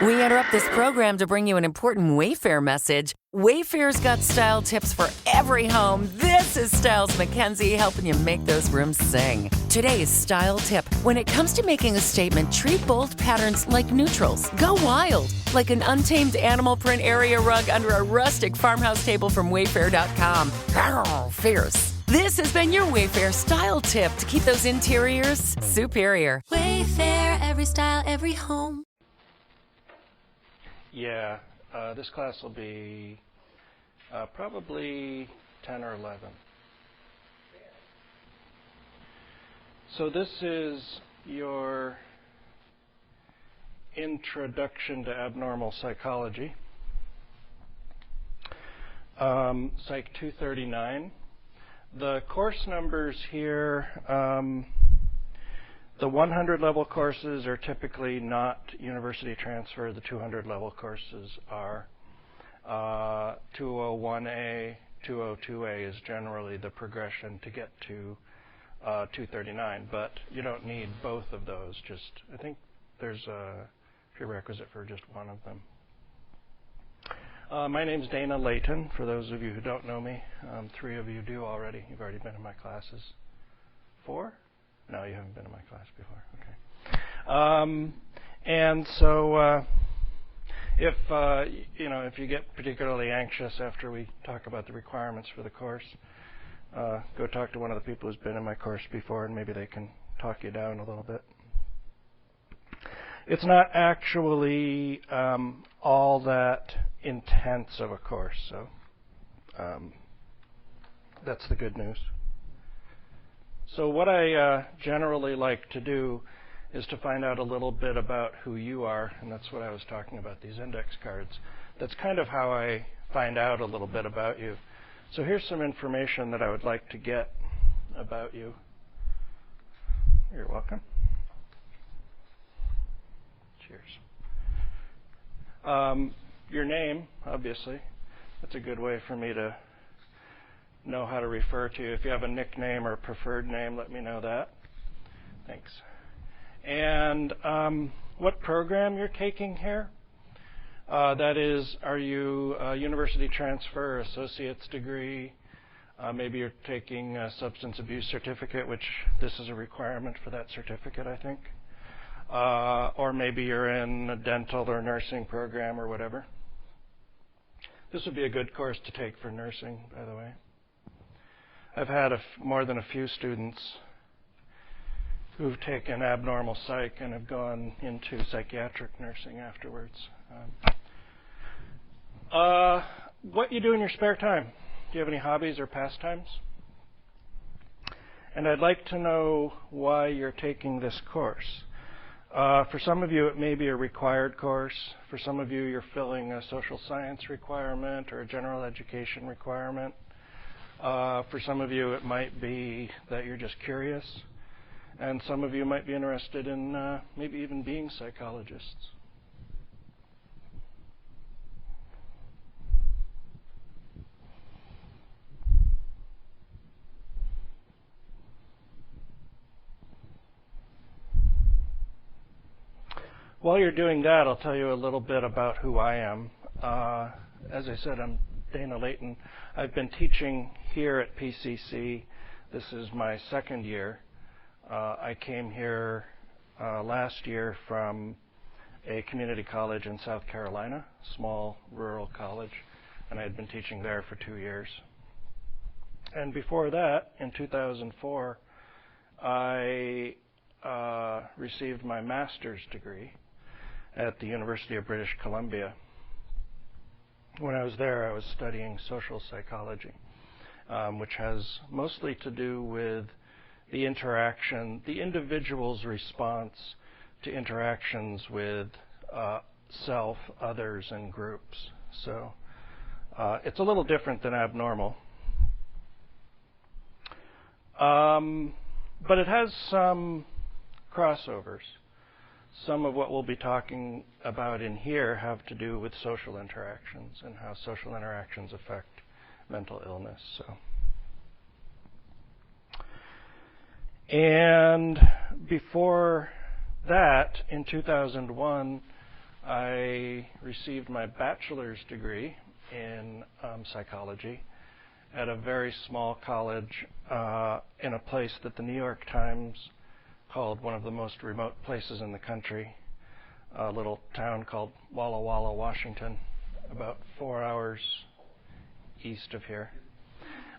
We interrupt this program to bring you an important Wayfair message. Wayfair's got style tips for every home. This is Styles McKenzie helping you make those rooms sing. Today's style tip. When it comes to making a statement, treat bold patterns like neutrals. Go wild, like an untamed animal print area rug under a rustic farmhouse table from Wayfair.com. Arr, fierce. This has been your Wayfair style tip to keep those interiors superior. Wayfair, every style, every home. Yeah, this class will be probably 10 or 11. So this is your introduction to abnormal psychology, Psych 239. The course numbers here, the 100 level courses are typically not university transfer. The 200 level courses are. 201A, 202A is generally the progression to get to 239, but you don't need both of those. I think there's a prerequisite for just one of them. My name's Dana Layton, for those of you who don't know me. 3 of you do already. You've already been in my classes. 4? No, you haven't been in my class before. Okay. And so if you get particularly anxious after we talk about the requirements for the course, go talk to one of the people who's been in my course before, and maybe they can talk you down a little bit. It's not actually all that intense of a course, so that's the good news. So what I generally like to do is to find out a little bit about who you are, and that's what I was talking about, these index cards. That's kind of how I find out a little bit about you. So here's some information that I would like to get about you. You're welcome. Cheers. Your name, obviously. That's a good way for me to know how to refer to you. If you have a nickname or a preferred name, let me know that. Thanks. And what program you're taking here. That is, are you a university transfer, associate's degree? Maybe you're taking a substance abuse certificate, which this is a requirement for that certificate, I think. Or maybe you're in a dental or nursing program or whatever. This would be a good course to take for nursing, by the way. I've had more than a few students who've taken abnormal psych and have gone into psychiatric nursing afterwards. What you do in your spare time? Do you have any hobbies or pastimes? And I'd like to know why you're taking this course. For some of you, it may be a required course. For some of you, you're filling a social science requirement or a general education requirement. For some of you, it might be that you're just curious. And some of you might be interested in maybe even being psychologists. While you're doing that, I'll tell you a little bit about who I am. As I said, I'm Dana Layton. I've been teaching here at PCC. This is my second year. I came here last year from a community college in South Carolina, small rural college, and I had been teaching there for 2 years. And before that, in 2004, I received my master's degree at the University of British Columbia. When I was there, I was studying social psychology, which has mostly to do with the interaction, the individual's response to interactions with self, others, and groups. So it's a little different than abnormal. But it has some crossovers. Some of what we'll be talking about in here have to do with social interactions and how social interactions affect mental illness. And before that, in 2001, I received my bachelor's degree in psychology at a very small college in a place that the New York Times called one of the most remote places in the country, a little town called Walla Walla, Washington, about 4 hours east of here.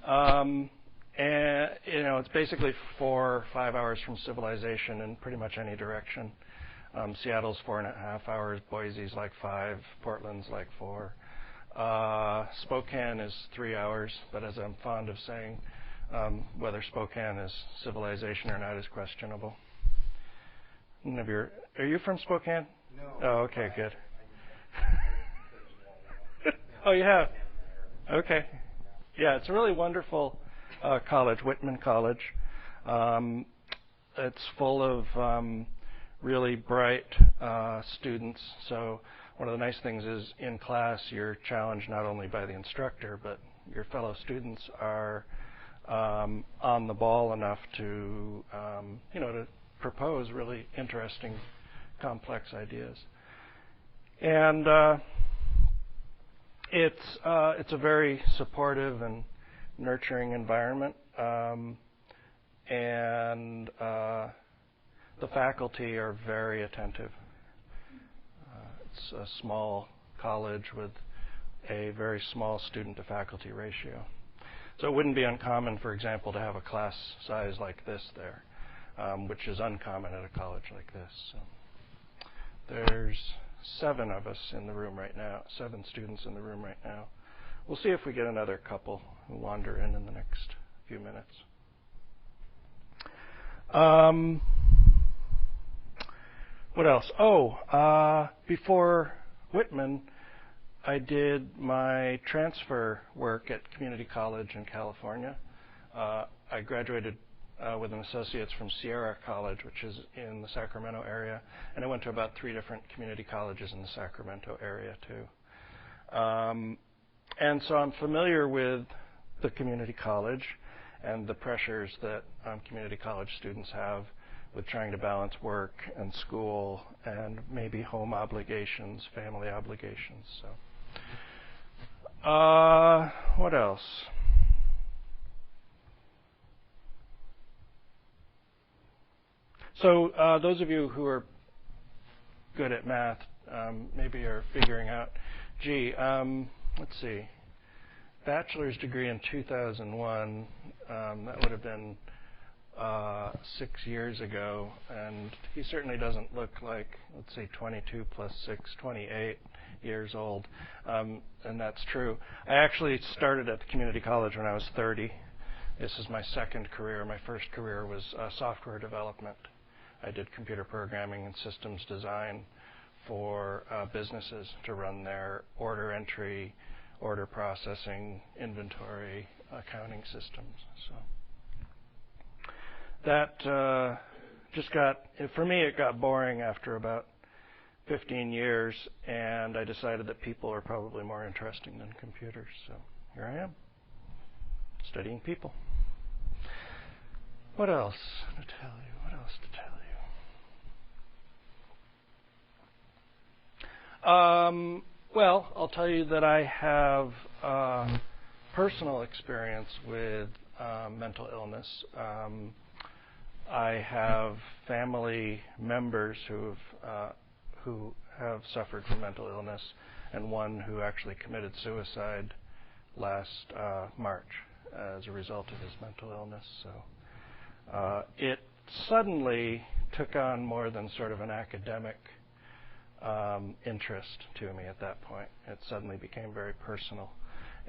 And it's basically 4 or 5 hours from civilization in pretty much any direction. Seattle's 4.5 hours, Boise's like 5, Portland's like 4. Spokane is 3 hours, but as I'm fond of saying, whether Spokane is civilization or not is questionable. Are you from Spokane? No. Oh, okay, good. Oh, you have? Okay. Yeah, it's a really wonderful college, Whitman College. It's full of really bright students. So one of the nice things is in class you're challenged not only by the instructor, but your fellow students are on the ball enough to, to propose really interesting, complex ideas. And it's a very supportive and nurturing environment, and the faculty are very attentive. It's a small college with a very small student-to-faculty ratio. So it wouldn't be uncommon, for example, to have a class size like this there, which is uncommon at a college like this. So there's 7 of us in the room right now, 7 students in the room right now. We'll see if we get another couple who wander in the next few minutes. What else? Before Whitman, I did my transfer work at community college in California. I graduated with an associate's from Sierra College, which is in the Sacramento area, and I went to about 3 different community colleges in the Sacramento area too. And so I'm familiar with the community college and the pressures that community college students have with trying to balance work and school and maybe home obligations, family obligations. So, what else? So those of you who are good at math maybe are figuring out, let's see, bachelor's degree in 2001, that would have been 6 years ago, and he certainly doesn't look like, let's say, 22 plus 6, 28 years old, and that's true. I actually started at the community college when I was 30. This is my second career. My first career was software development. I did computer programming and systems design for businesses to run their order entry, order processing, inventory, accounting systems. So that for me, it got boring after about 15 years, and I decided that people are probably more interesting than computers. So here I am, studying people. What else to tell you? Well, I'll tell you that I have personal experience with mental illness. I have family members who have suffered from mental illness, and one who actually committed suicide last March as a result of his mental illness. So it suddenly took on more than sort of an academic interest to me at that point. It suddenly became very personal.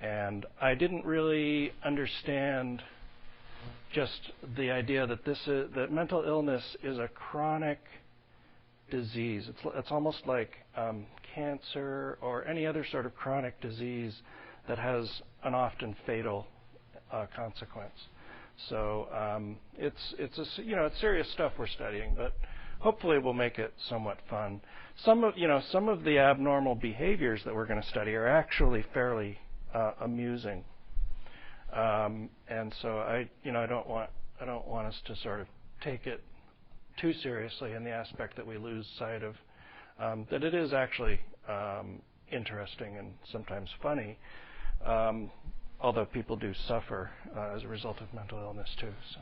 And I didn't really understand just the idea that that mental illness is a chronic disease. It's almost like cancer or any other sort of chronic disease that has an often fatal consequence. So it's serious stuff we're studying, but hopefully we'll make it somewhat fun. Some of the abnormal behaviors that we're going to study are actually fairly amusing, and so I don't want us to sort of take it too seriously in the aspect that we lose sight of that it is actually interesting and sometimes funny, although people do suffer as a result of mental illness too. So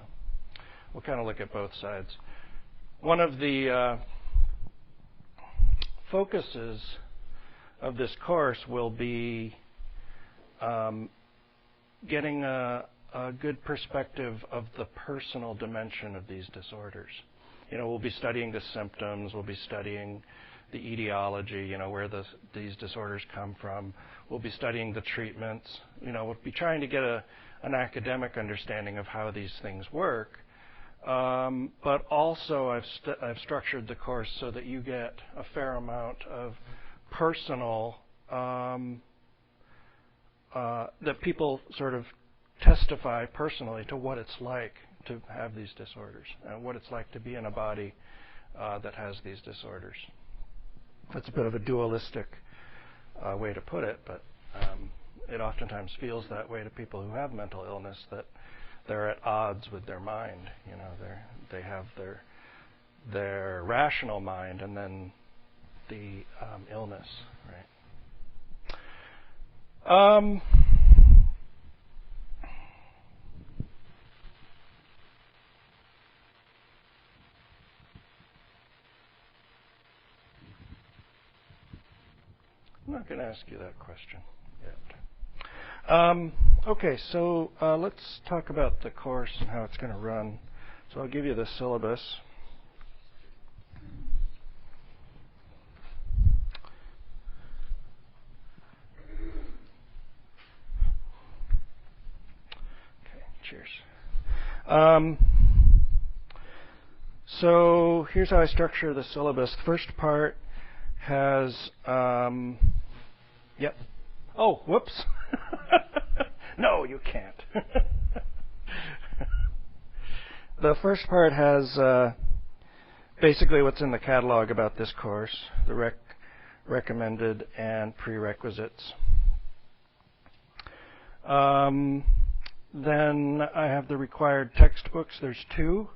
we'll kind of look at both sides. One of the focuses of this course will be getting a good perspective of the personal dimension of these disorders. We'll be studying the symptoms, we'll be studying the etiology, where these disorders come from. We'll be studying the treatments. We'll be trying to get an academic understanding of how these things work. But also I've structured the course so that you get a fair amount of personal, that people sort of testify personally to what it's like to have these disorders and what it's like to be in a body that has these disorders. That's a bit of a dualistic way to put it, but it oftentimes feels that way to people who have mental illness, that they're at odds with their mind. They have their rational mind and then the illness, right? I'm not going to ask you that question yet. Okay, so let's talk about the course and how it's going to run. So I'll give you the syllabus. Okay, cheers. So here's how I structure the syllabus. The first part has, yep. Oh, whoops. No, you can't. The first part has basically what's in the catalog about this course, the recommended and prerequisites. Then I have the required textbooks. There's two,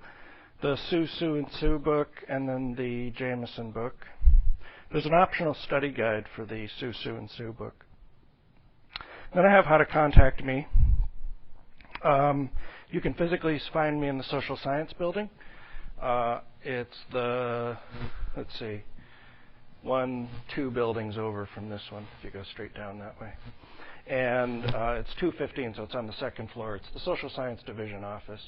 the Sue and Sue book and then the Jameson book. There's an optional study guide for the Sue and Sue book. Then I have how to contact me. You can physically find me in the social science building. It's the, let's see, 2 buildings over from this one, if you go straight down that way. And it's 215, so it's on the 2nd floor. It's the social science division office.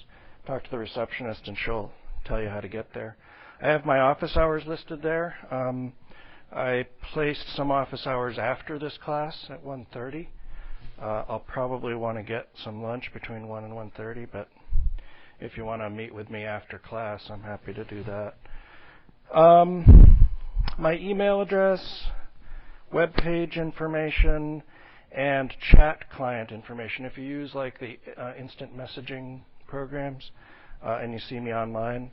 Talk to the receptionist and she'll tell you how to get there. I have my office hours listed there. I placed some office hours after this class at 1:30. I'll probably want to get some lunch between 1 and 1:30, but if you want to meet with me after class, I'm happy to do that. My email address, web page information, and chat client information. If you use like the instant messaging programs and you see me online,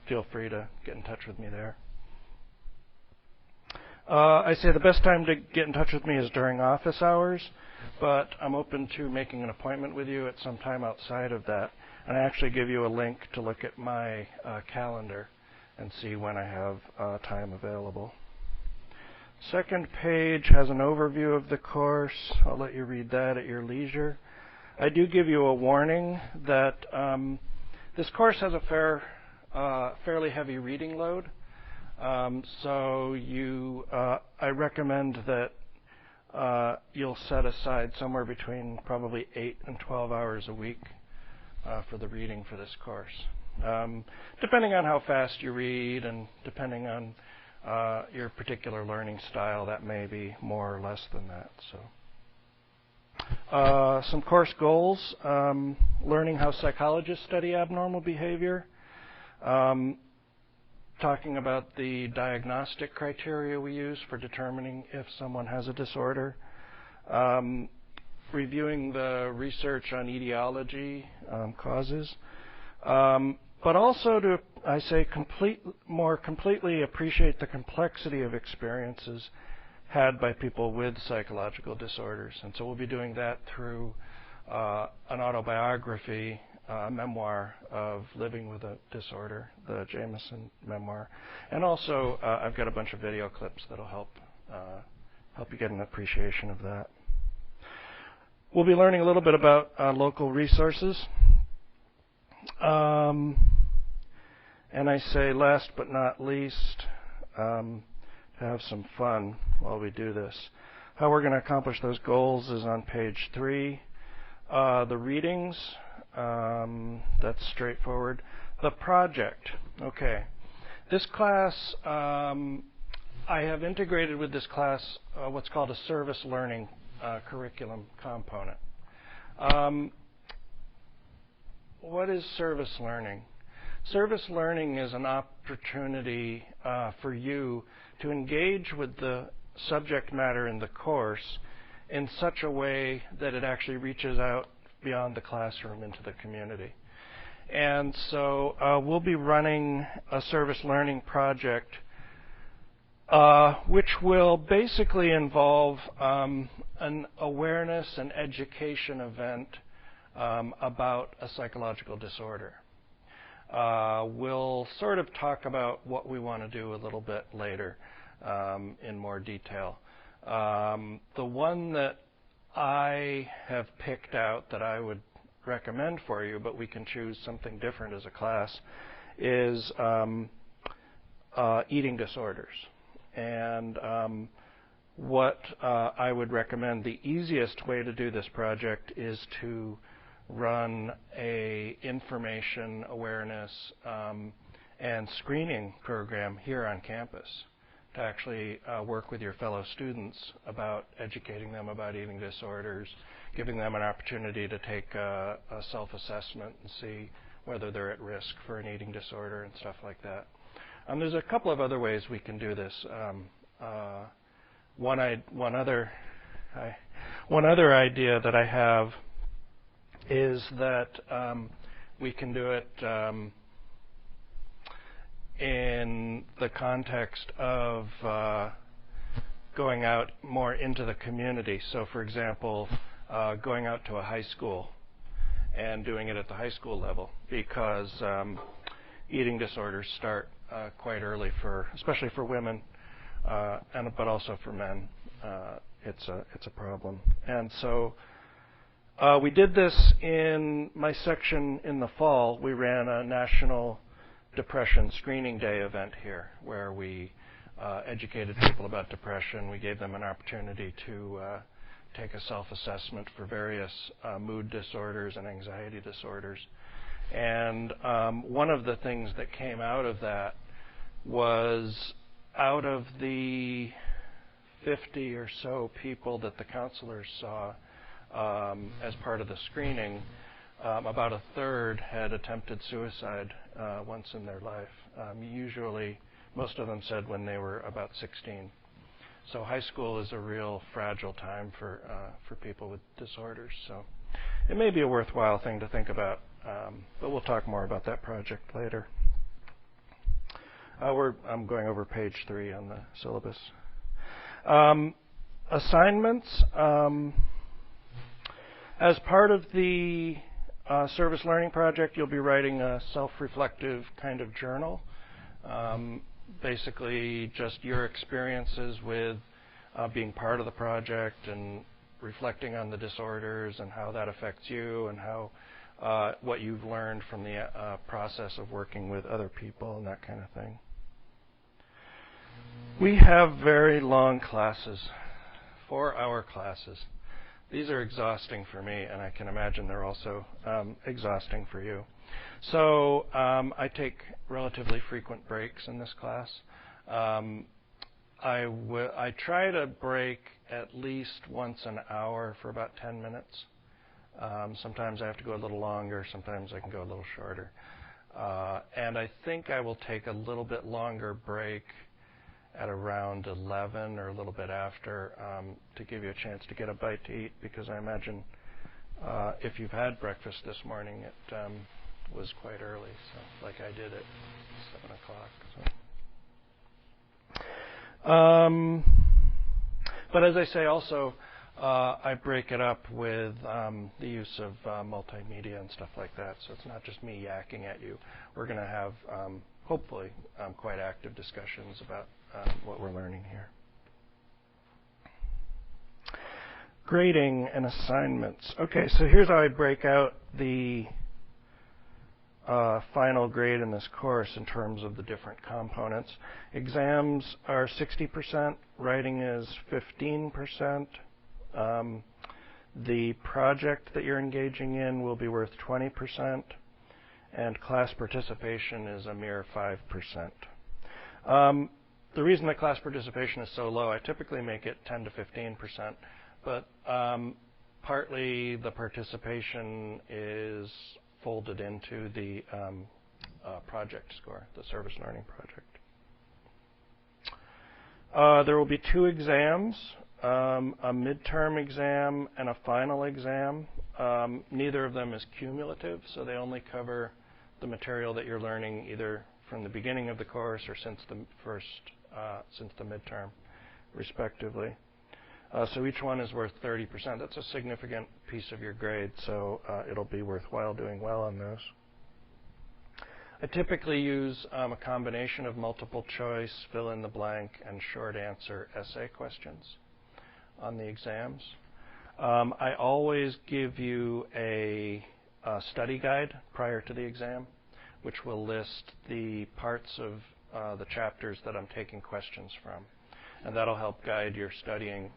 feel free to get in touch with me there. I say the best time to get in touch with me is during office hours, but I'm open to making an appointment with you at some time outside of that. And I actually give you a link to look at my calendar and see when I have time available. Second page has an overview of the course. I'll let you read that at your leisure. I do give you a warning that this course has a fairly heavy reading load. So I recommend that you'll set aside somewhere between probably 8 and 12 hours a week for the reading for this course. Depending on how fast you read and depending on your particular learning style, that may be more or less than that. So, some course goals: learning how psychologists study abnormal behavior. Talking about the diagnostic criteria we use for determining if someone has a disorder, reviewing the research on etiology, causes, but also to, I say, more completely appreciate the complexity of experiences had by people with psychological disorders. And so we'll be doing that through an autobiography a memoir of living with a disorder, the Jameson memoir. And also, I've got a bunch of video clips that'll help you get an appreciation of that. We'll be learning a little bit about local resources. And I say last but not least, to have some fun while we do this. How we're going to accomplish those goals is on page 3. The readings, that's straightforward. The project, okay. This class, I have integrated with this class what's called a service learning curriculum component. What is service learning? Service learning is an opportunity for you to engage with the subject matter in the course in such a way that it actually reaches out beyond the classroom into the community. And so we'll be running a service learning project which will basically involve an awareness and education event about a psychological disorder. We'll sort of talk about what we want to do a little bit later in more detail. The one that I have picked out that I would recommend for you, but we can choose something different as a class, is eating disorders. And what I would recommend, the easiest way to do this project is to run a information awareness and screening program here on campus to actually work with your fellow students about educating them about eating disorders, giving them an opportunity to take a self-assessment and see whether they're at risk for an eating disorder and stuff like that. There's a couple of other ways we can do this. One other idea that I have is that we can do it in the context of going out more into the community. So, for example, going out to a high school and doing it at the high school level, because eating disorders start quite early, especially for women, but also for men. It's a problem. And so we did this in my section in the fall. We ran a National Depression Screening Day event here where we educated people about depression. We gave them an opportunity to take a self-assessment for various mood disorders and anxiety disorders. And one of the things that came out of that was, out of the 50 or so people that the counselors saw as part of the screening, about a third had attempted suicide once in their life. Usually, most of them said when they were about 16. So high school is a real fragile time for people with disorders. So it may be a worthwhile thing to think about, but we'll talk more about that project later. I'm going over page 3 on the syllabus. Assignments. As part of the service learning project, you'll be writing a self-reflective kind of journal. Basically, just your experiences with being part of the project and reflecting on the disorders and how that affects you, and how what you've learned from the process of working with other people and that kind of thing. We have very long classes, 4-hour classes. These are exhausting for me, and I can imagine they're also exhausting for you. So I take relatively frequent breaks in this class. I try to break at least once an hour for about 10 minutes. Sometimes I have to go a little longer. Sometimes I can go a little shorter. And I think I will take a little bit longer break at around 11 or a little bit after to give you a chance to get a bite to eat, because I imagine if you've had breakfast this morning, it was quite early, so like I did at 7 o'clock. So. But as I say, also, I break it up with the use of multimedia and stuff like that, so it's not just me yakking at you. We're going to have, hopefully, quite active discussions about what we're learning here. Grading and assignments. Okay, so here's how I break out the final grade in this course in terms of the different components. Exams are 60%, writing is 15%. The project that you're engaging in will be worth 20%, and class participation is a mere 5%. The reason that class participation is so low, I typically make it 10 to 15%, but partly the participation is folded into the project score, the service learning project. There will be 2 exams, a midterm exam and a final exam. Neither of them is cumulative, so they only cover the material that you're learning either from the beginning of the course or since the midterm, respectively. So each one is worth 30%. That's a significant piece of your grade, so it'll be worthwhile doing well on those. I typically use a combination of multiple choice, fill in the blank, and short answer essay questions on the exams. I always give you a study guide prior to the exam, which will list the parts of the chapters that I'm taking questions from. And that'll help guide your studying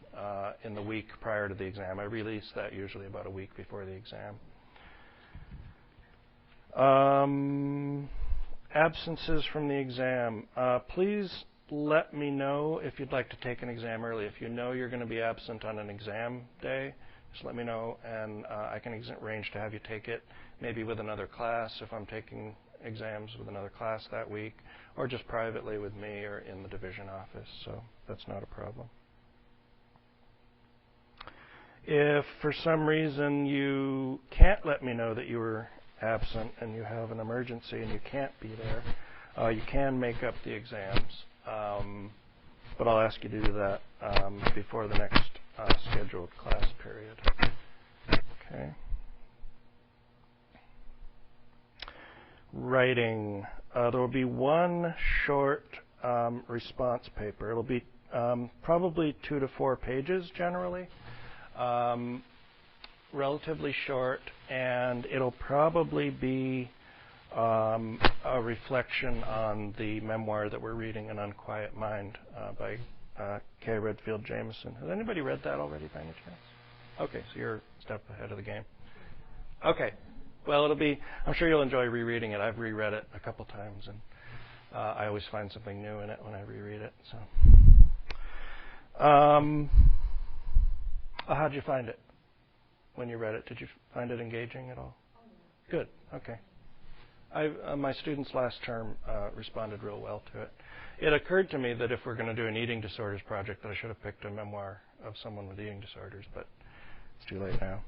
in the week prior to the exam. I release that usually about a week before the exam. Absences from the exam. Please let me know if you'd like to take an exam early. If you know you're going to be absent on an exam day, just let me know, and I can arrange to have you take it, maybe with another class if I'm taking exams with another class that week, or just privately with me or in the division office, so that's not a problem. If for some reason you can't let me know that you were absent and you have an emergency and you can't be there, you can make up the exams, but I'll ask you to do that before the next scheduled class period. Okay. Writing. There will be one short response paper. It'll be probably 2 to 4 pages generally, relatively short, and it'll probably be a reflection on the memoir that we're reading, An Unquiet Mind, by K. Redfield Jamison. Has anybody read that already by any chance? Okay, so you're a step ahead of the game. Okay. Well, I'm sure you'll enjoy rereading it. I've reread it a couple times, and I always find something new in it when I reread it. So, how'd you find it when you read it? Did you find it engaging at all? Good. Okay. My students last term responded real well to it. It occurred to me that if we're going to do an eating disorders project, that I should have picked a memoir of someone with eating disorders, but it's too late now.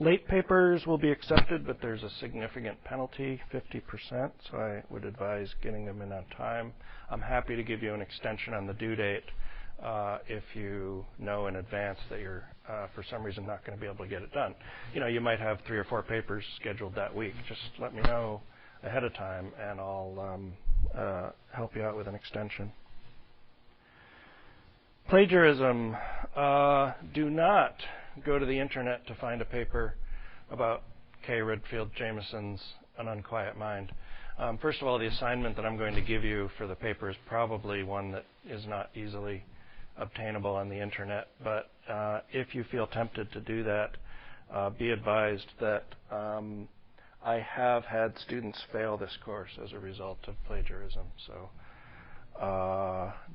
Late papers will be accepted, but there's a significant penalty, 50%, so I would advise getting them in on time. I'm happy to give you an extension on the due date if you know in advance that you're, for some reason, not going to be able to get it done. You know, you might have 3 or 4 papers scheduled that week. Just let me know ahead of time, and I'll help you out with an extension. Plagiarism. Do not go to the internet to find a paper about K. Redfield Jamison's An Unquiet Mind. First of all, the assignment that I'm going to give you for the paper is probably one that is not easily obtainable on the internet, but if you feel tempted to do that, be advised that I have had students fail this course as a result of plagiarism, so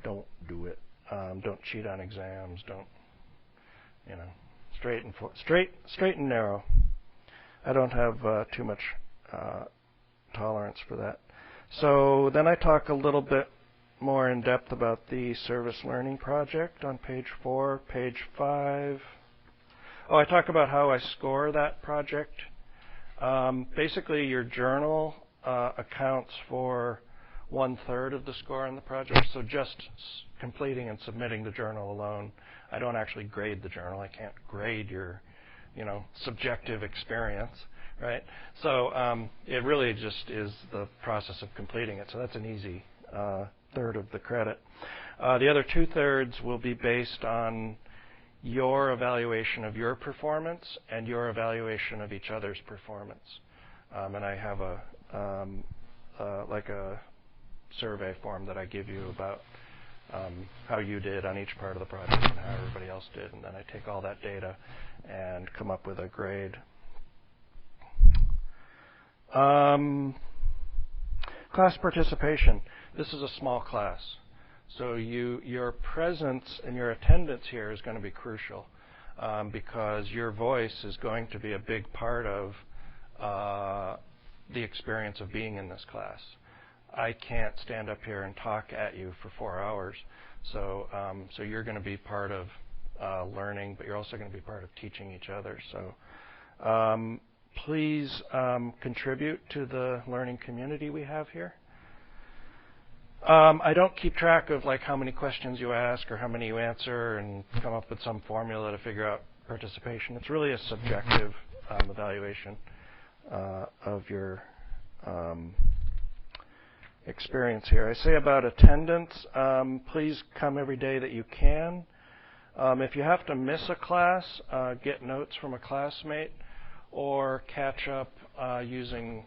don't do it. Don't cheat on exams. Don't, straight and narrow. I don't have too much tolerance for that. So then I talk a little bit more in depth about the service learning project on page 4, page 5. I talk about how I score that project. Basically, your journal accounts for 1/3 of the score on the project. So just completing and submitting the journal alone, I don't actually grade the journal. I can't grade your, subjective experience, right? So it really just is the process of completing it. So that's an easy third of the credit. The other 2/3 will be based on your evaluation of your performance and your evaluation of each other's performance. And I have like a survey form that I give you about how you did on each part of the project and how everybody else did, and then I take all that data and come up with a grade. Class participation. This is a small class, so your presence and your attendance here is going to be crucial because your voice is going to be a big part of the experience of being in this class. I can't stand up here and talk at you for 4 hours, so you're going to be part of learning, but you're also going to be part of teaching each other. So please contribute to the learning community we have here. I don't keep track of like how many questions you ask or how many you answer and come up with some formula to figure out participation. It's really a subjective evaluation of your experience here. I say about attendance, please come every day that you can. If you have to miss a class, get notes from a classmate or catch up using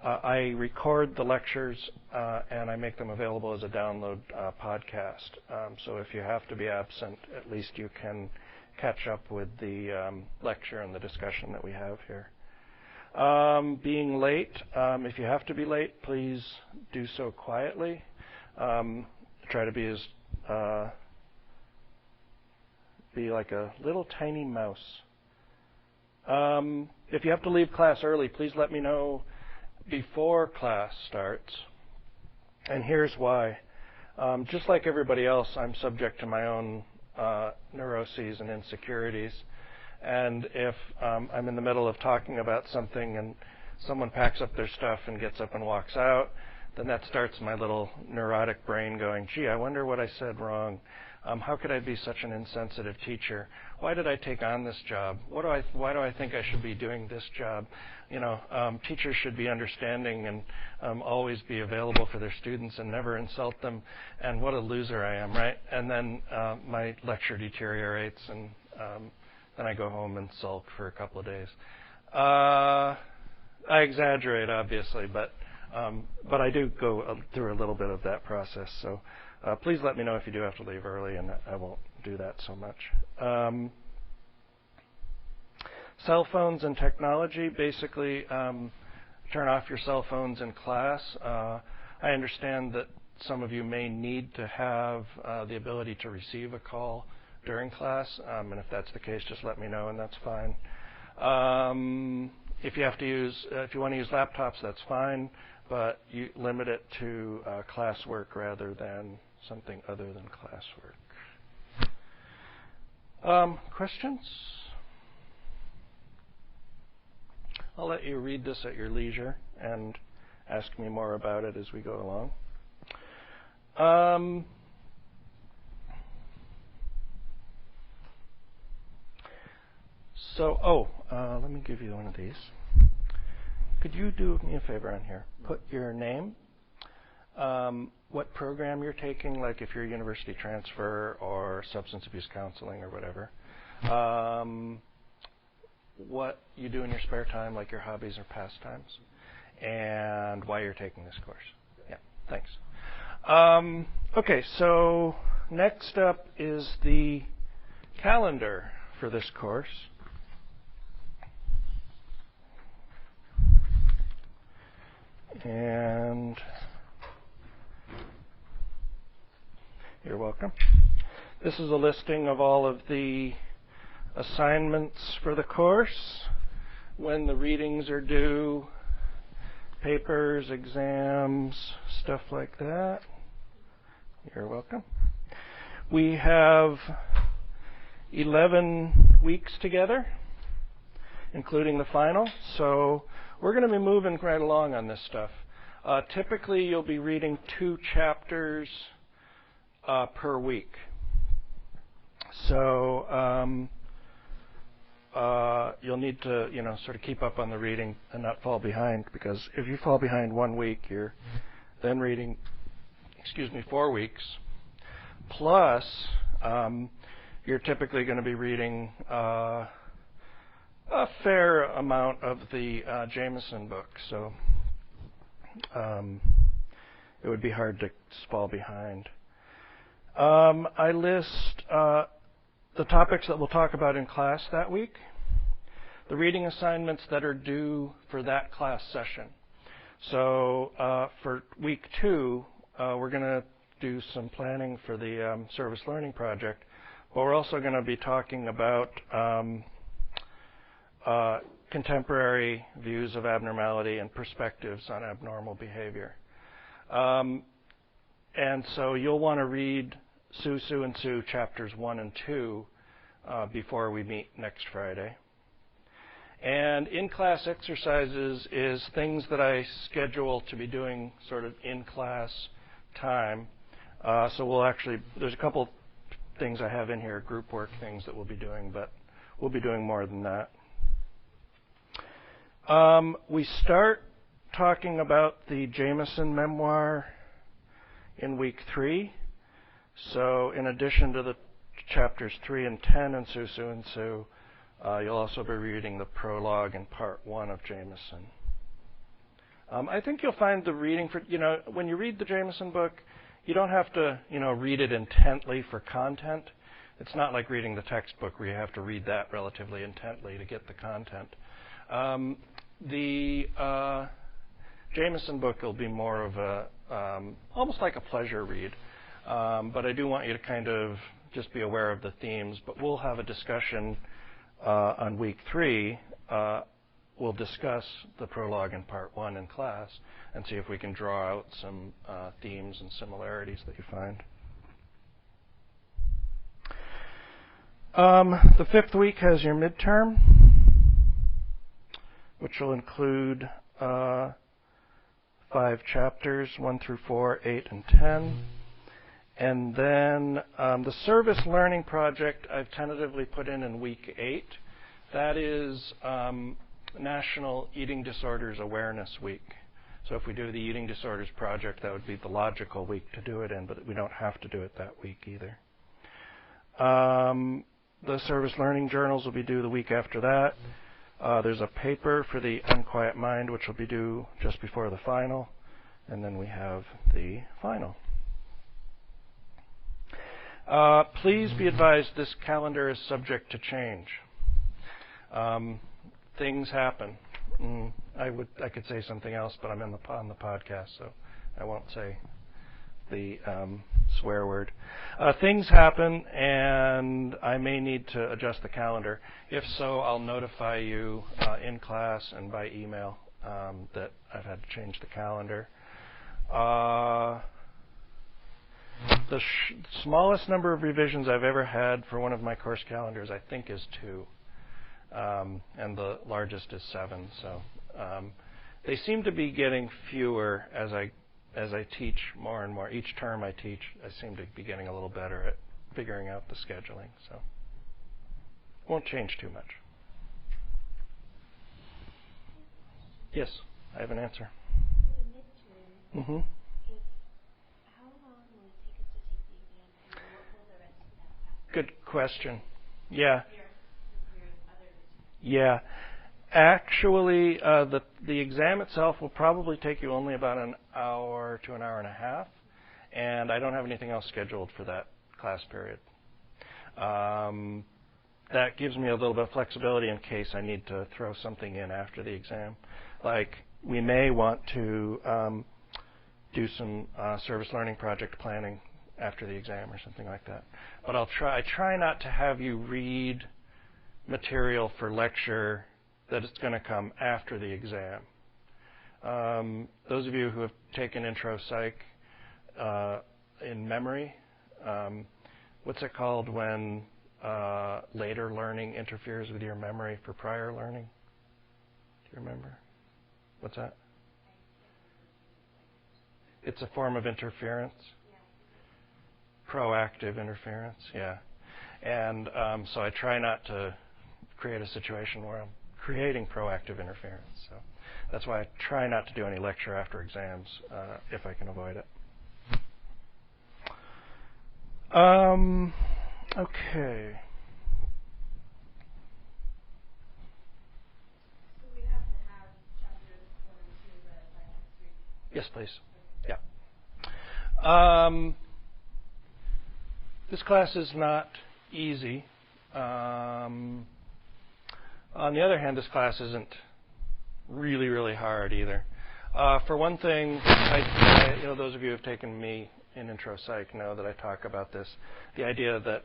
I record the lectures and I make them available as a download podcast. So if you have to be absent, at least you can catch up with the lecture and the discussion that we have here. Being late, if you have to be late, please do so quietly. Try to be be like a little tiny mouse. If you have to leave class early, please let me know before class starts. And here's why. Just like everybody else, I'm subject to my own neuroses and insecurities. And if I'm in the middle of talking about something and someone packs up their stuff and gets up and walks out, then that starts my little neurotic brain going, gee, I wonder what I said wrong. How could I be such an insensitive teacher? Why did I take on this job? Why do I think I should be doing this job? Teachers should be understanding and always be available for their students and never insult them. And what a loser I am, right? And then my lecture deteriorates, and then I go home and sulk for a couple of days. I exaggerate, obviously, but I do go through a little bit of that process. So please let me know if you do have to leave early, and I won't do that so much. Cell phones and technology, basically turn off your cell phones in class. I understand that some of you may need to have the ability to receive a call during class, and if that's the case, just let me know, and that's fine. If you want to use laptops, that's fine, but you limit it to classwork rather than something other than classwork. Questions? I'll let you read this at your leisure and ask me more about it as we go along. Let me give you one of these. Could you do me a favor on here? Put your name, what program you're taking, like if you're a university transfer or substance abuse counseling or whatever, what you do in your spare time, like your hobbies or pastimes, and why you're taking this course. Yeah, thanks. Okay, so next up is the calendar for this course. And you're welcome. This is a listing of all of the assignments for the course, when the readings are due, papers, exams, stuff like that. You're welcome. We have 11 weeks together, including the final, so we're going to be moving right along on this stuff. Typically, you'll be reading 2 chapters per week. So you'll need to, sort of keep up on the reading and not fall behind, because if you fall behind 1 week, you're then reading, 4 weeks. Plus, you're typically going to be reading a fair amount of the Jameson book, so it would be hard to fall behind. I list the topics that we'll talk about in class that week, the reading assignments that are due for that class session. So for week 2, we're going to do some planning for the service learning project, but we're also going to be talking about contemporary views of abnormality and perspectives on abnormal behavior. And so you'll want to read Sue and Sue chapters 1 and 2 before we meet next Friday. And in-class exercises is things that I schedule to be doing sort of in-class time. So there's a couple things I have in here, group work things that we'll be doing, but we'll be doing more than that. We start talking about the Jameson memoir in week 3. So in addition to the chapters 3 and 10 in Sue and Sue, you'll also be reading the prologue and part 1 of Jameson. I think you'll find the reading for, when you read the Jameson book, you don't have to, read it intently for content. It's not like reading the textbook where you have to read that relatively intently to get the content. The Jameson book will be more of a, almost like a pleasure read. But I do want you to kind of just be aware of the themes. But we'll have a discussion on week 3. We'll discuss the prologue in part 1 in class and see if we can draw out some themes and similarities that you find. The 5th week has your midterm, which will include 5 chapters, 1 through 4, 8, and 10. And then the service learning project I've tentatively put in week 8. That is National Eating Disorders Awareness Week. So if we do the Eating Disorders project, that would be the logical week to do it in, but we don't have to do it that week either. The service learning journals will be due the week after that. There's a paper for the Unquiet Mind, which will be due just before the final. And then we have the final. Please be advised this calendar is subject to change. Things happen. I could say something else, but I'm on the podcast, so I won't say the swear word. Things happen, and I may need to adjust the calendar. If so, I'll notify you in class and by email that I've had to change the calendar. The smallest number of revisions I've ever had for one of my course calendars, I think, is 2. And the largest is 7. So they seem to be getting fewer as I teach more and more. Each term I teach, I seem to be getting a little better at figuring out the scheduling. So won't change too much. Yes, I have an answer. Mm-hmm. Good question. Yeah. Yeah. Actually, the exam itself will probably take you only about an hour to an hour and a half, and I don't have anything else scheduled for that class period. That gives me a little bit of flexibility in case I need to throw something in after the exam. Like, we may want to do some service learning project planning after the exam or something like that. But I try not to have you read material for lecture that is going to come after the exam. Those of you who have taken intro psych in memory, what's it called when later learning interferes with your memory for prior learning? Do you remember? What's that? It's a form of interference. Proactive interference, yeah. And so I try not to create a situation where I'm creating proactive interference. So that's why I try not to do any lecture after exams if I can avoid it. Okay. So we have to have chapters 1 and 2 read by next week. Yes, please. Yeah. This class is not easy. On the other hand, this class isn't really, really hard either. For one thing, those of you who have taken me in Intro Psych know that I talk about this. The idea that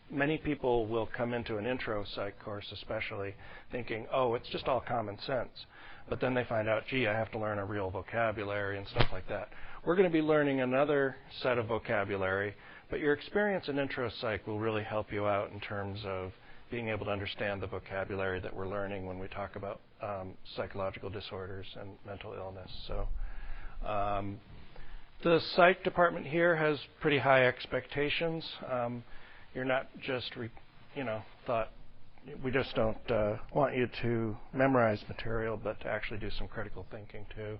many people will come into an Intro Psych course especially thinking, oh, it's just all common sense. But then they find out, gee, I have to learn a real vocabulary and stuff like that. We're going to be learning another set of vocabulary, but your experience in Intro Psych will really help you out in terms of being able to understand the vocabulary that we're learning when we talk about psychological disorders and mental illness. So the psych department here has pretty high expectations. You're not just, we just don't want you to memorize material, but to actually do some critical thinking too.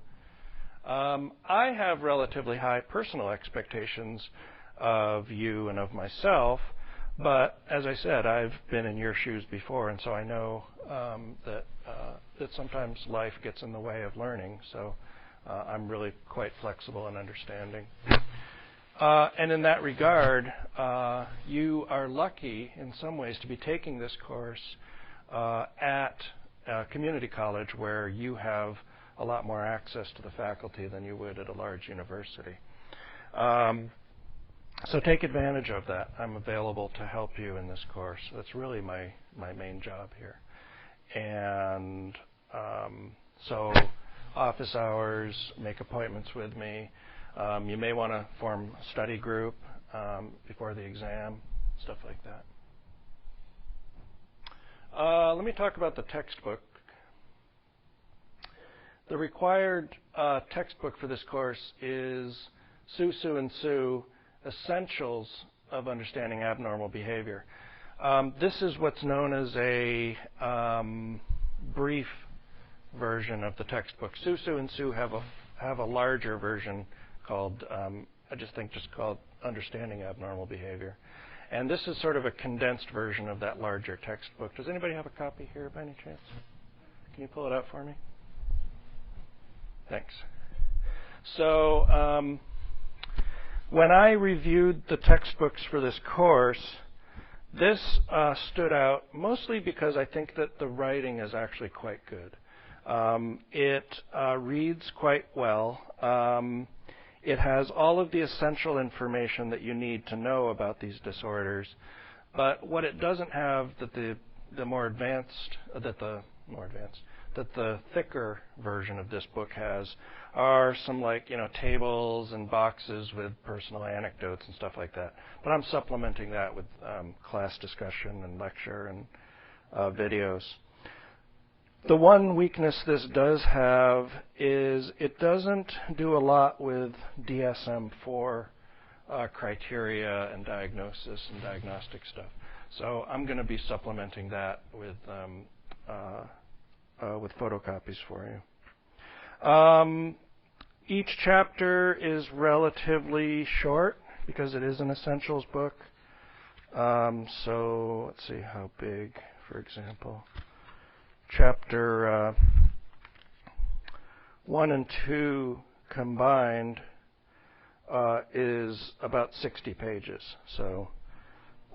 I have relatively high personal expectations of you and of myself, but as I said, I've been in your shoes before, and so I know that sometimes life gets in the way of learning, so I'm really quite flexible and understanding. And in that regard, you are lucky in some ways to be taking this course at a community college where you have a lot more access to the faculty than you would at a large university. So take advantage of that. I'm available to help you in this course. That's really my main job here. And so office hours, make appointments with me. You may want to form a study group before the exam, stuff like that. Let me talk about the textbook. The required textbook for this course is Sue, Sue, and Sue, Essentials of Understanding Abnormal Behavior. This is what's known as a brief version of the textbook. Sue, Sue, and Sue have a larger version called, just called Understanding Abnormal Behavior. And this is sort of a condensed version of that larger textbook. Does anybody have a copy here by any chance? Can you pull it out for me? Thanks. So when I reviewed the textbooks for this course, this stood out mostly because I think that the writing is actually quite good. It reads quite well. It has all of the essential information that you need to know about these disorders, but what it doesn't have that the thicker version of this book has are some tables and boxes with personal anecdotes and stuff like that. But I'm supplementing that with class discussion and lecture and videos. The one weakness this does have is it doesn't do a lot with DSM-4 criteria and diagnosis and diagnostic stuff. So I'm going to be supplementing that with photocopies for you. Each chapter is relatively short because it is an essentials book. So let's see how big, for example. Chapter 1 and 2 combined is about 60 pages. So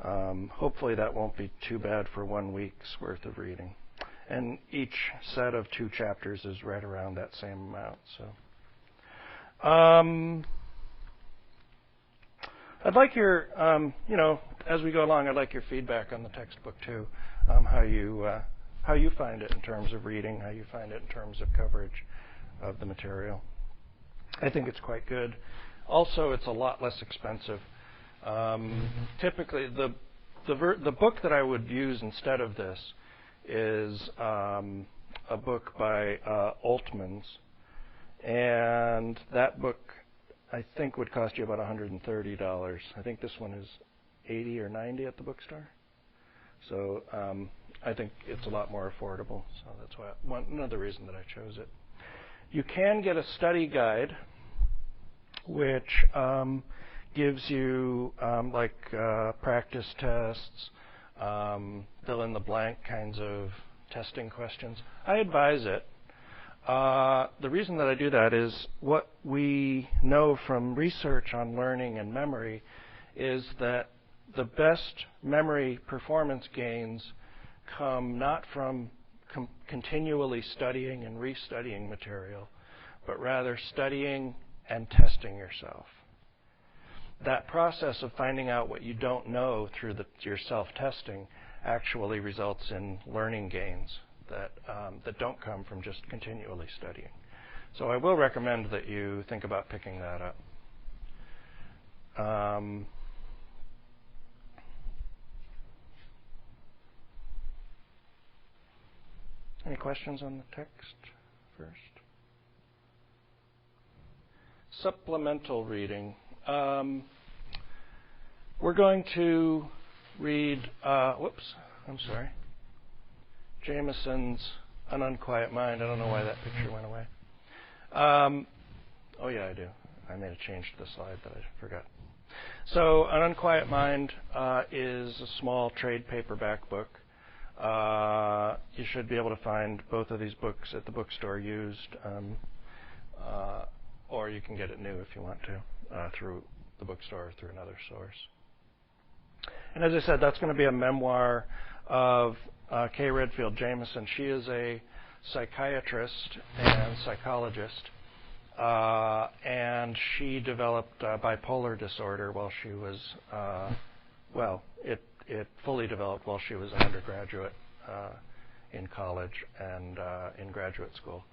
hopefully that won't be too bad for 1 week's worth of reading. And each set of 2 chapters is right around that same amount. So I'd like your, as we go along, I'd like your feedback on the textbook too, how you find it in terms of reading, how you find it in terms of coverage of the material. I think it's quite good. Also, it's a lot less expensive. Typically, the book that I would use instead of this is a book by Altman's, and that book I think would cost you about $130. I think this one is $80 or $90 at the bookstore. So I think it's a lot more affordable. So that's why another reason that I chose it. You can get a study guide, which gives you practice tests, fill in the blank kinds of testing questions. I advise it. The reason that I do that is what we know from research on learning and memory is that the best memory performance gains come not from continually studying and restudying material, but rather studying and testing yourself. That process of finding out what you don't know through your self-testing actually results in learning gains that don't come from just continually studying. So I will recommend that you think about picking that up. Any questions on the text first? Supplemental reading. We're going to read, Jameson's An Unquiet Mind. I don't know why that picture went away. Oh yeah, I do. I made a change to the slide that I forgot. So An Unquiet Mind is a small trade paperback book. You should be able to find both of these books at the bookstore used, or you can get it new if you want to through the bookstore or through another source. And as I said, that's going to be a memoir of Kay Redfield Jamison. She is a psychiatrist and psychologist, and she developed bipolar disorder while she was, it fully developed while she was an undergraduate in college and in graduate school.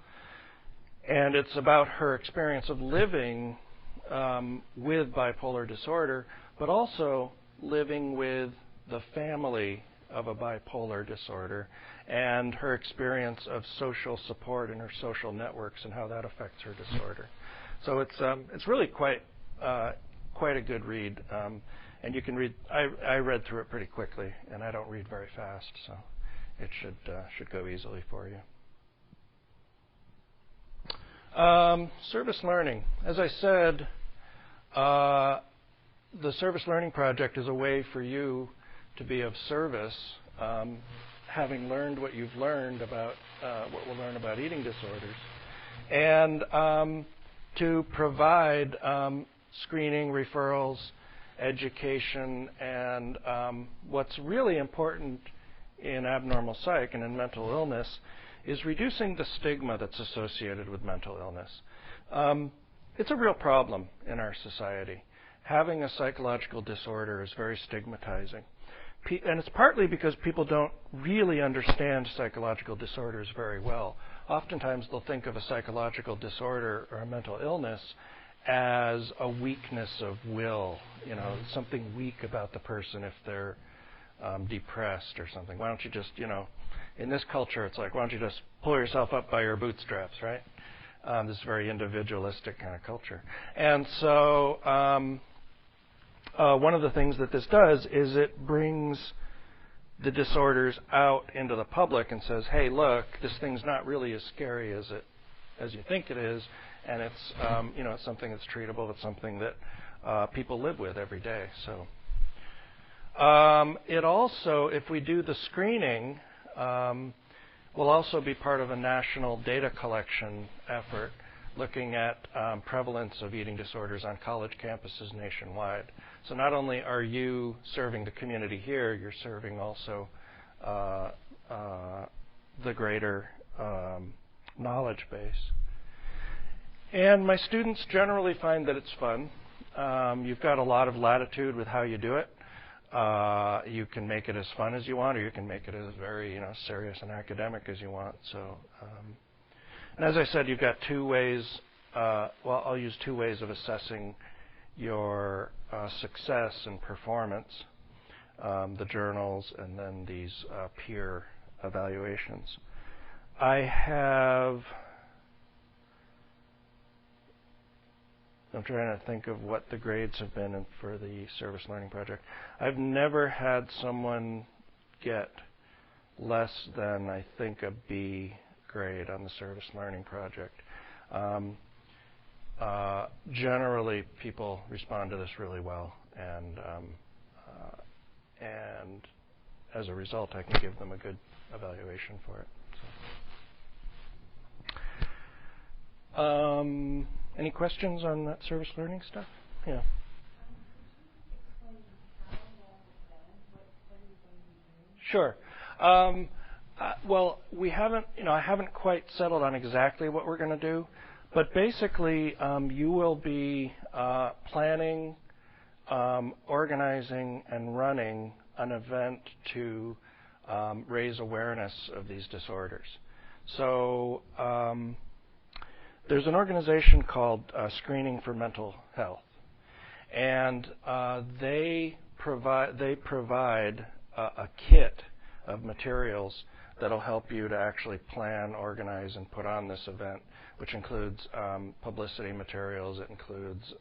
And it's about her experience of living with bipolar disorder, but also living with the family of a bipolar disorder and her experience of social support and her social networks and how that affects her disorder. So it's really quite a good read. And you can read. I read through it pretty quickly, and I don't read very fast, so it should go easily for you. Service learning. As I said, the Service Learning Project is a way for you to be of service, having learned what you've learned about what we'll learn about eating disorders, and to provide screening, referrals, education, and what's really important in abnormal psych and in mental illness is reducing the stigma that's associated with mental illness. It's a real problem in our society. Having a psychological disorder is very stigmatizing. And it's partly because people don't really understand psychological disorders very well. Oftentimes they'll think of a psychological disorder or a mental illness as a weakness of will, something weak about the person if they're depressed or something. Why don't you just, in this culture it's like, why don't you just pull yourself up by your bootstraps, right? This very individualistic kind of culture. And so one of the things that this does is it brings the disorders out into the public and says, hey, look, this thing's not really as scary as you think it is, and it's it's something that's treatable. It's something that people live with every day. So it also, if we do the screening, will also be part of a national data collection effort looking at prevalence of eating disorders on college campuses nationwide. So not only are you serving the community here, you're serving also the greater knowledge base. And my students generally find that it's fun. You've got a lot of latitude with how you do it. You can make it as fun as you want, or you can make it as very serious and academic as you want. So, and as I said, you've got two ways. I'll use two ways of assessing your success and performance: the journals and then these peer evaluations. I have I'm trying to think of what the grades have been for the service learning project. I've never had someone get less than, I think, a B grade on the service learning project. Generally, people respond to this really well, and as a result, I can give them a good evaluation for it. So. Any questions on that service learning stuff? Yeah. Sure. Well, we haven't, I haven't quite settled on exactly what we're going to do, but basically, you will be planning, organizing, and running an event to raise awareness of these disorders. So there's an organization called Screening for Mental Health, and they provide a kit of materials that'll help you to actually plan, organize, and put on this event, which includes publicity materials. It includes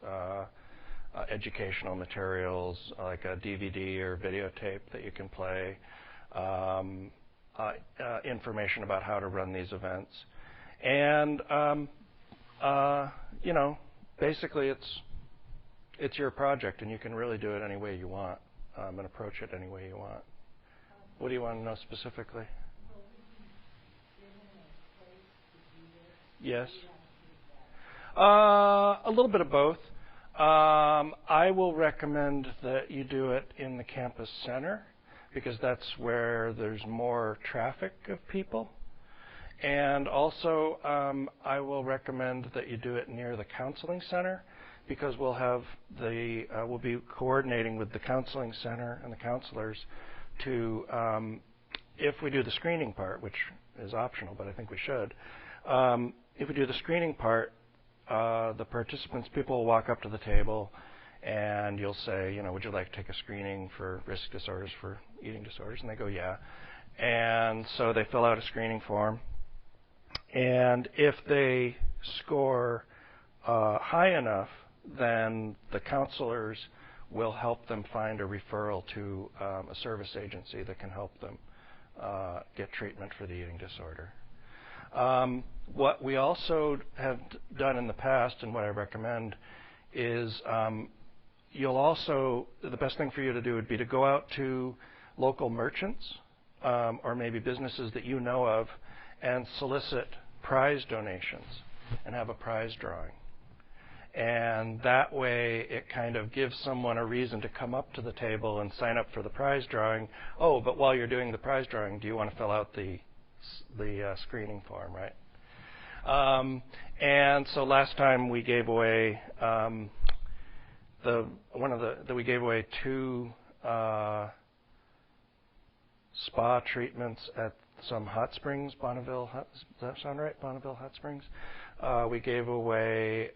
educational materials like a DVD or videotape that you can play, information about how to run these events, and basically it's your project, and you can really do it any way you want and approach it any way you want. What do you want to know specifically? Yes. A little bit of both. I will recommend that you do it in the campus center because that's where there's more traffic of people. And also, I will recommend that you do it near the counseling center because we'll be coordinating with the counseling center and the counselors to, if we do the screening part, which is optional, but I think we should, if we do the screening part, the participants, people will walk up to the table and you'll say, would you like to take a screening for risk disorders, for eating disorders? And they go, yeah. And so they fill out a screening form. And if they score high enough, then the counselors will help them find a referral to a service agency that can help them get treatment for the eating disorder. What we also have done in the past, and what I recommend, is the best thing for you to do would be to go out to local merchants or maybe businesses that you know of and solicit prize donations and have a prize drawing. And that way it kind of gives someone a reason to come up to the table and sign up for the prize drawing. Oh, but while you're doing the prize drawing, do you want to fill out the screening form, right? And so last time we gave away we gave away 2 spa treatments at some hot springs, Bonneville. Does that sound right? Bonneville Hot Springs. We gave away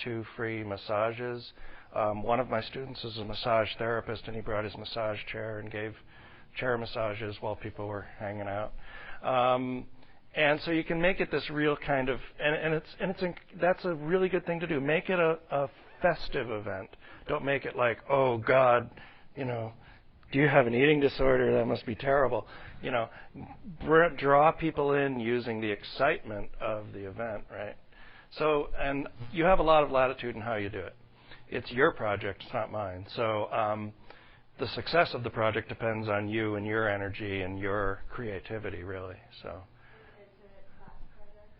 2 free massages. One of my students is a massage therapist, and he brought his massage chair and gave chair massages while people were hanging out. And so you can make it this real kind of, that's a really good thing to do. Make it a festive event. Don't make it like, oh God, do you have an eating disorder? That must be terrible. Draw people in using the excitement of the event, right? So, and you have a lot of latitude in how you do it. It's your project, it's not mine. So the success of the project depends on you and your energy and your creativity, really. So.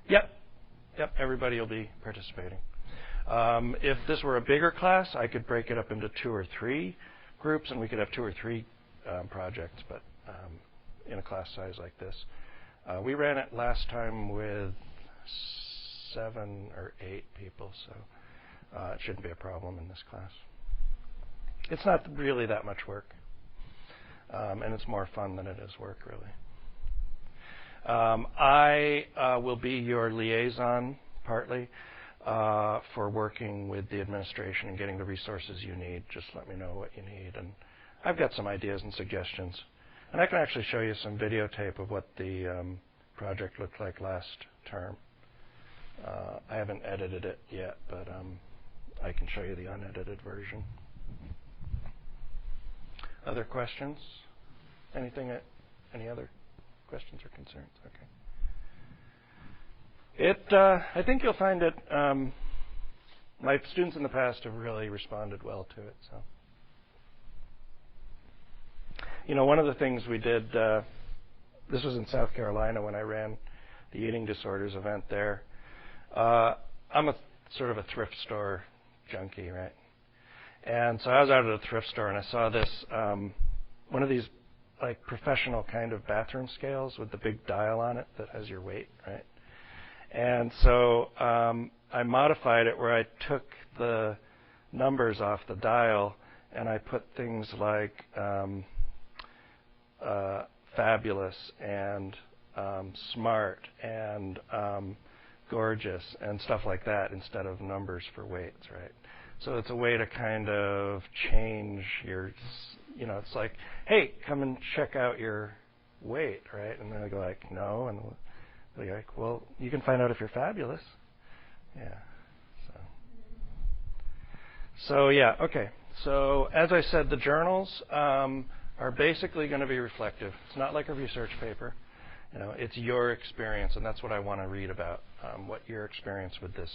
Yep, everybody will be participating. If this were a bigger class, I could break it up into 2 or 3 groups, and we could have 2 or 3 projects, but in a class size like this. We ran it last time with 7 or 8 people, so it shouldn't be a problem in this class. It's not really that much work, and it's more fun than it is work, really. I will be your liaison, partly, for working with the administration and getting the resources you need. Just let me know what you need. And I've got some ideas and suggestions. And I can actually show you some videotape of what the project looked like last term. I haven't edited it yet, but I can show you the unedited version. Other questions? Any other questions or concerns? Okay. I think you'll find it. My students in the past have really responded well to it. So, one of the things we did. This was in South Carolina when I ran the eating disorders event there. I'm a sort of a thrift store junkie, right? And so I was out at a thrift store and I saw this one of these like professional kind of bathroom scales with the big dial on it that has your weight, right? And so I modified it where I took the numbers off the dial and I put things like fabulous and smart and gorgeous and stuff like that instead of numbers for weights, right? So it's a way to kind of change your, it's like, hey, come and check out your weight, right? And then they go like, no, and they're like, well, you can find out if you're fabulous. Yeah. So yeah, okay. So as I said, the journals are basically going to be reflective. It's not like a research paper. It's your experience, and that's what I want to read about, what your experience with this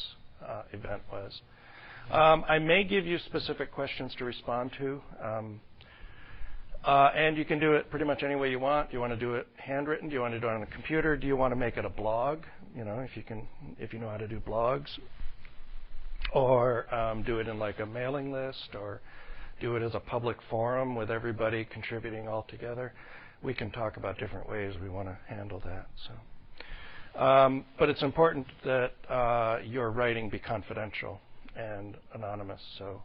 event was. I may give you specific questions to respond to, and you can do it pretty much any way you want. Do you want to do it handwritten? Do you want to do it on a computer? Do you want to make it a blog? If you know how to do blogs, or do it in like a mailing list, or do it as a public forum with everybody contributing all together. We can talk about different ways we want to handle that. So, but it's important that your writing be confidential and anonymous. So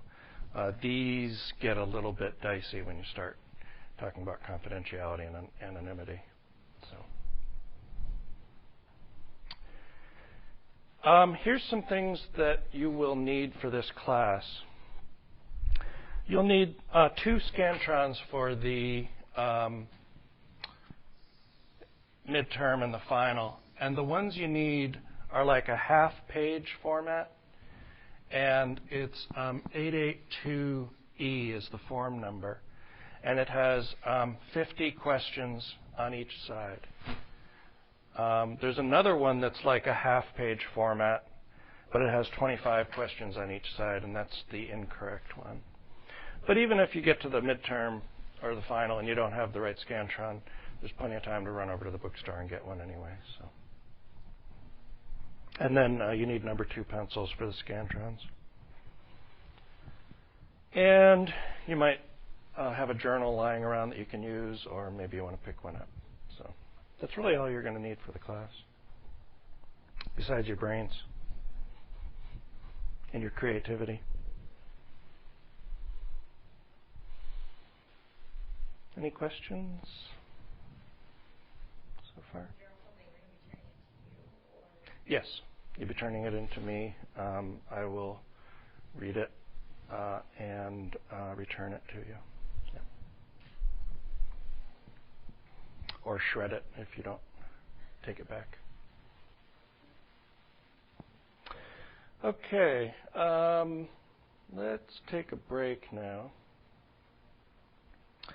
these get a little bit dicey when you start talking about confidentiality and anonymity. So here's some things that you will need for this class. You'll need 2 Scantrons for the midterm and the final. And the ones you need are like a half-page format. And it's 882E is the form number. And it has 50 questions on each side. There's another one that's like a half-page format, but it has 25 questions on each side, and that's the incorrect one. But even if you get to the midterm or the final and you don't have the right Scantron, there's plenty of time to run over to the bookstore and get one anyway. So, and then you need number 2 pencils for the Scantrons. And you might have a journal lying around that you can use, or maybe you want to pick one up. So that's really all you're going to need for the class, besides your brains and your creativity. Any questions so far? Yes, you'll be turning it into me. I will read it and return it to you. Yeah. Or shred it if you don't take it back. Okay, let's take a break now.